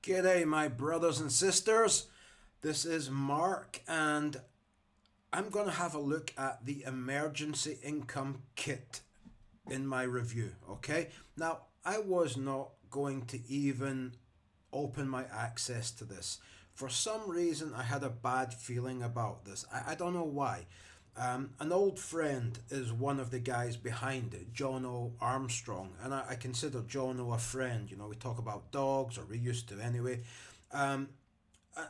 G'day, my brothers and sisters. This is Mark, and I'm going to have a look at the emergency income kit in my review. Okay, now I was not going to even open my access to this. For some reason, I had a bad feeling about this. I don't know why. An old friend is one of the guys behind it, John O. Armstrong, and I consider John O. a friend. You know, we talk about dogs, or we used to anyway. Um,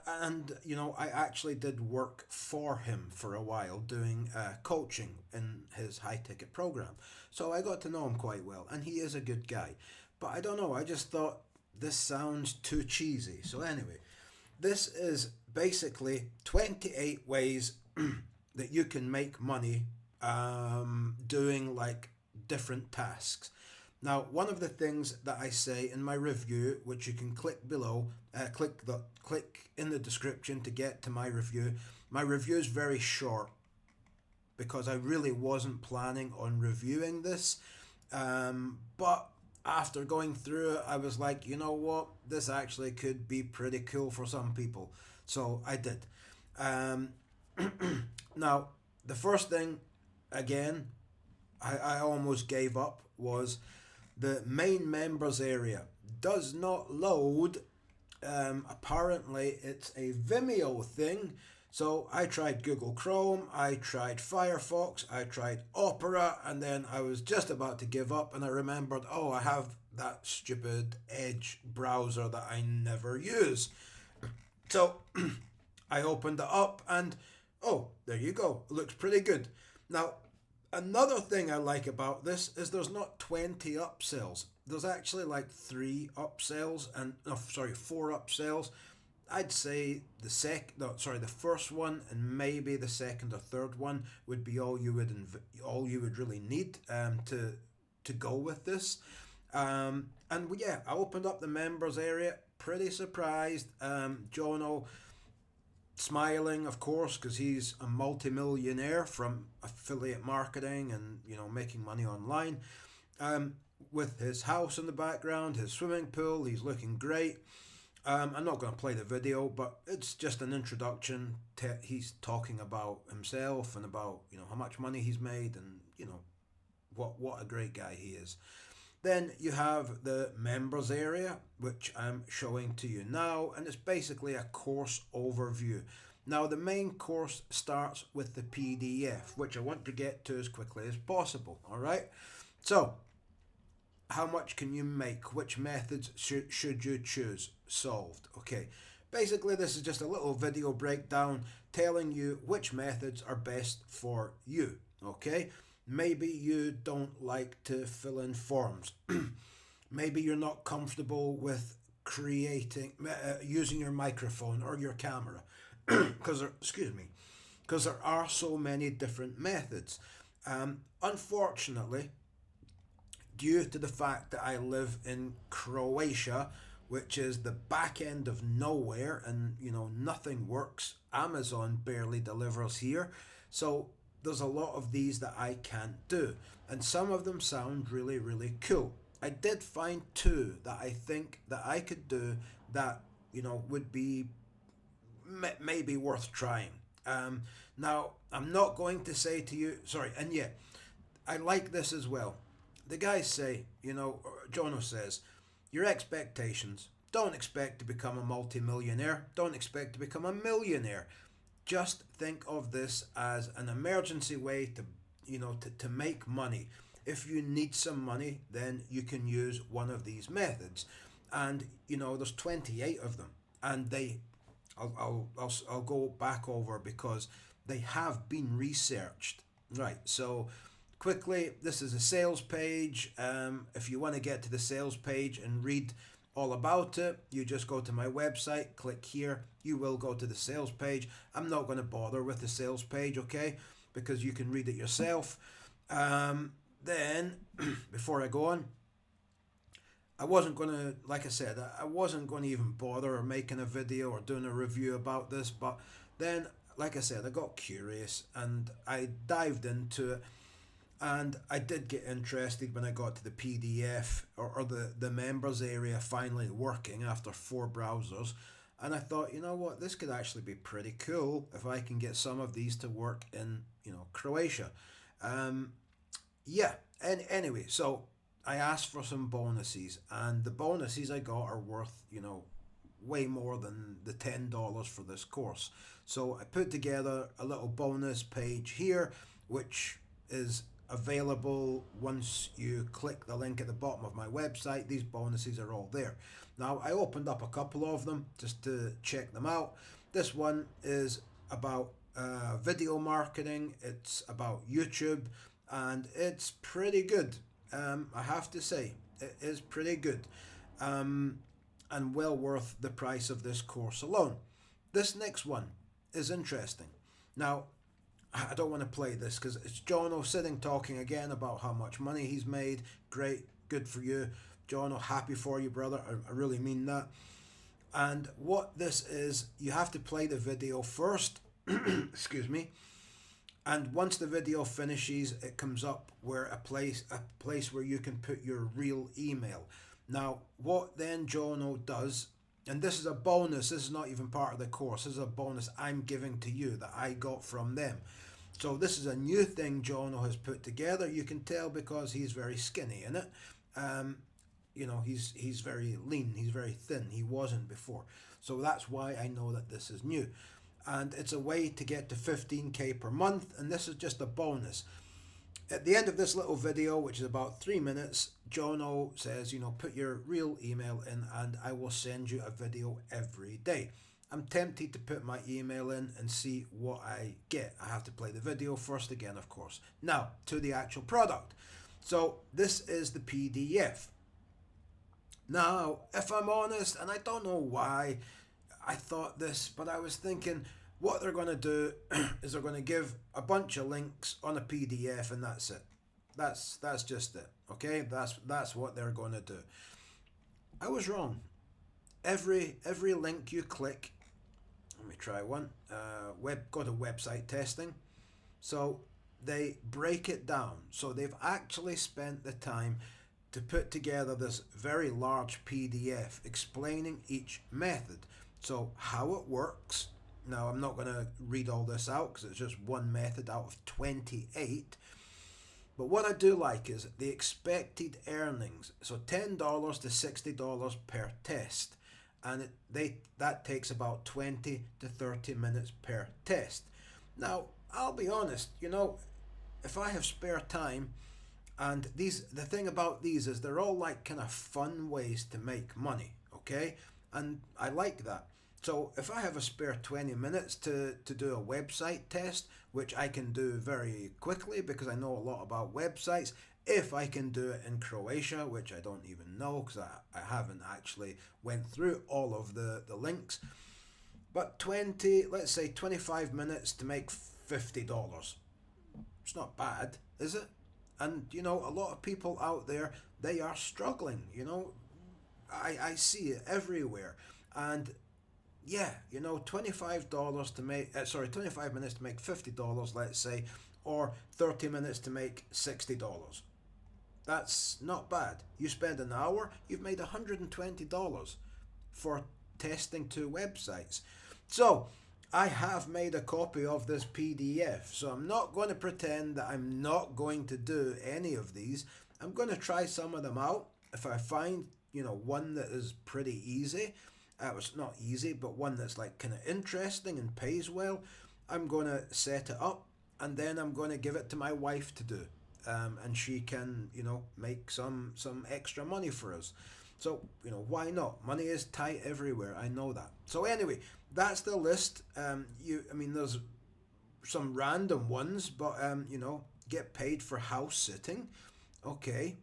and I actually did work for him for a while doing coaching in his high ticket program, so I got to know him quite well, and he is a good guy. But I don't know, I just thought this sounds too cheesy. So anyway, this is basically 28 ways that you can make money doing like different tasks. Now, one of the things that I say in my review, which you can click below, click in the description to get to my review. My review is very short because I really wasn't planning on reviewing this, but after going through it, I was like, you know what, this actually could be pretty cool for some people, so I did. Um, Now, the first thing, again, I almost gave up was the main members area does not load. Apparently, it's a Vimeo thing. So I tried Google Chrome, I tried Firefox, I tried Opera, and then I was just about to give up. And I remembered, oh, I have that stupid Edge browser that I never use. So I opened it up and oh, there you go. It looks pretty good. Now, another thing I like about this is there's not 20 upsells. There's actually like 3 upsells and no, sorry, 4 upsells. I'd say the first one and maybe the second or third one would be all you would really need to go with this. And yeah, I opened up the members area. Pretty surprised. Jono smiling, of course, because he's a multimillionaire from affiliate marketing and making money online. With his house in the background, his swimming pool, he's looking great. I'm not going to play the video, but it's just an introduction. He's talking about himself and about how much money he's made and what a great guy he is. Then you have the members area, which I'm showing to you now, and it's basically a course overview. Now, the main course starts with the PDF, which I want to get to as quickly as possible. All right. So, how much can you make? Which methods should you choose? Solved. Okay. Basically, this is just a little video breakdown telling you which methods are best for you. Okay. Maybe you don't like to fill in forms. Maybe you're not comfortable with using your microphone or your camera, because there are so many different methods. Unfortunately, due to the fact that I live in Croatia, which is the back end of nowhere, and nothing works. Amazon barely delivers here, so there's a lot of these that I can't do, and some of them sound really, really cool. I did find 2 that I think that I could do that would be maybe worth trying. Now, I'm not going to say to you, sorry, and yeah, I like this as well. The guys say, Jono says, your expectations. Don't expect to become a multimillionaire. Don't expect to become a millionaire. Just think of this as an emergency way to make money. If you need some money, then you can use one of these methods. And there's 28 of them, and I'll go back over because they have been researched. Right. So quickly, this is a sales page. If you want to get to the sales page and read all about it, you just go to my website, click here, you will go to the sales page. I'm not going to bother with the sales page, okay, because you can read it yourself. Then before I go on, I wasn't going to, like I said, I wasn't going to even bother making a video or doing a review about this, but then, like I said, I got curious and I dived into it. And I did get interested when I got to the PDF, or the members area finally working after 4 browsers. And I thought, you know what, this could actually be pretty cool if I can get some of these to work in, Croatia. Um, yeah, and anyway, so I asked for some bonuses, and the bonuses I got are worth, way more than the $10 for this course. So I put together a little bonus page here, which is available once you click the link at the bottom of my website. These bonuses are all there. Now, I opened up a couple of them just to check them out. This one is about video marketing, it's about YouTube, and it's pretty good. I have to say, it is pretty good. And well worth the price of this course alone. This next one is interesting. Now, I don't want to play this because it's Jono sitting talking again about how much money he's made. Great, good for you. Jono, happy for you, brother. I really mean that. And what this is, you have to play the video first. Excuse me. And once the video finishes, it comes up where a place where you can put your real email. Now, what then Jono does, and this is a bonus, this is not even part of the course, this is a bonus I'm giving to you that I got from them. So this is a new thing Jono has put together. You can tell because he's very skinny in it. He's very lean, he's very thin. He wasn't before. So that's why I know that this is new. And it's a way to get to 15k per month, and this is just a bonus. At the end of this little video, which is about 3 minutes, Jono says, put your real email in and I will send you a video every day. I'm tempted to put my email in and see what I get. I have to play the video first again, of course. Now, to the actual product. So, this is the PDF. Now, if I'm honest, and I don't know why I thought this, but I was thinking, what they're going to do is they're going to give a bunch of links on a PDF and that's it. That's just it. Okay, that's what they're going to do. I was wrong. Every link you click, let me try one. Go to website testing. So they break it down. So they've actually spent the time to put together this very large PDF explaining each method. So how it works. Now, I'm not going to read all this out because it's just one method out of 28. But what I do like is the expected earnings. So $10 to $60 per test. And that takes about 20 to 30 minutes per test. Now, I'll be honest, if I have spare time, and the thing about these is they're all like kind of fun ways to make money, okay? And I like that. So if I have a spare 20 minutes to do a website test, which I can do very quickly because I know a lot about websites, if I can do it in Croatia, which I don't even know because I haven't actually went through all of the links, but let's say 25 minutes to make $50. It's not bad, is it? And, a lot of people out there, they are struggling, I see it everywhere. And yeah, $25 to make, 25 minutes to make $50, let's say, or 30 minutes to make $60. That's not bad. You spend an hour, you've made $120 for testing 2 websites. So, I have made a copy of this PDF, so I'm not going to pretend that I'm not going to do any of these. I'm going to try some of them out. If I find, one that is pretty easy, it's not easy, but one that's like kind of interesting and pays well, I'm going to set it up and then I'm going to give it to my wife to do. And she can, make some extra money for us. So, why not? Money is tight everywhere. I know that. So anyway, that's the list. There's some random ones, but, get paid for house sitting. Okay.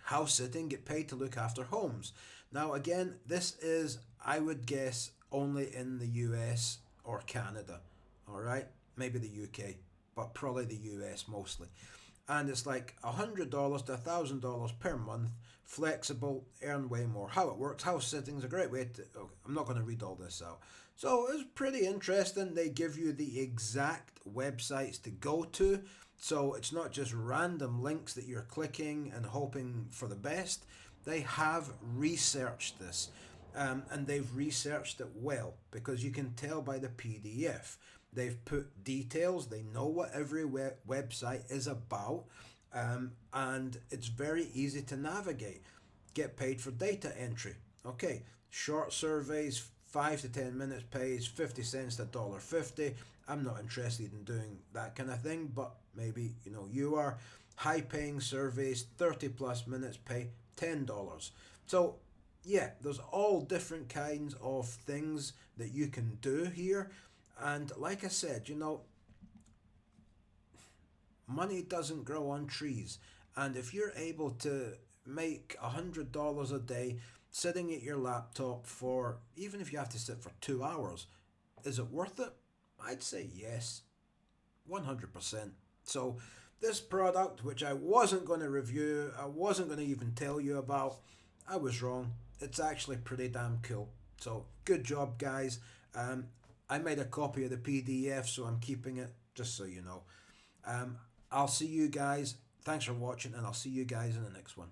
House sitting, get paid to look after homes. Now, again, this is, I would guess, only in the US or Canada, all right? Maybe the UK, but probably the US mostly. And it's like $100 to $1,000 per month, flexible, earn way more. How it works, house sitting is a great way to, okay, I'm not going to read all this out. So it's pretty interesting. They give you the exact websites to go to. So it's not just random links that you're clicking and hoping for the best. They have researched this, and they've researched it well, because you can tell by the PDF. They've put details, they know what every website is about, and it's very easy to navigate. Get paid for data entry. Okay, short surveys, 5 to 10 minutes pays 50 cents to $1.50. I'm not interested in doing that kind of thing, but maybe you are. High paying surveys, 30 plus minutes, pay $10. So yeah, there's all different kinds of things that you can do here. And like I said, money doesn't grow on trees. And if you're able to make $100 a day sitting at your laptop for, even if you have to sit for 2 hours, is it worth it? I'd say yes, 100%. So, this product, which I wasn't going to review, I wasn't going to even tell you about, I was wrong. It's actually pretty damn cool. So, good job, guys. I made a copy of the PDF, so I'm keeping it, just so you know. Um, I'll see you guys. Thanks for watching, and I'll see you guys in the next one.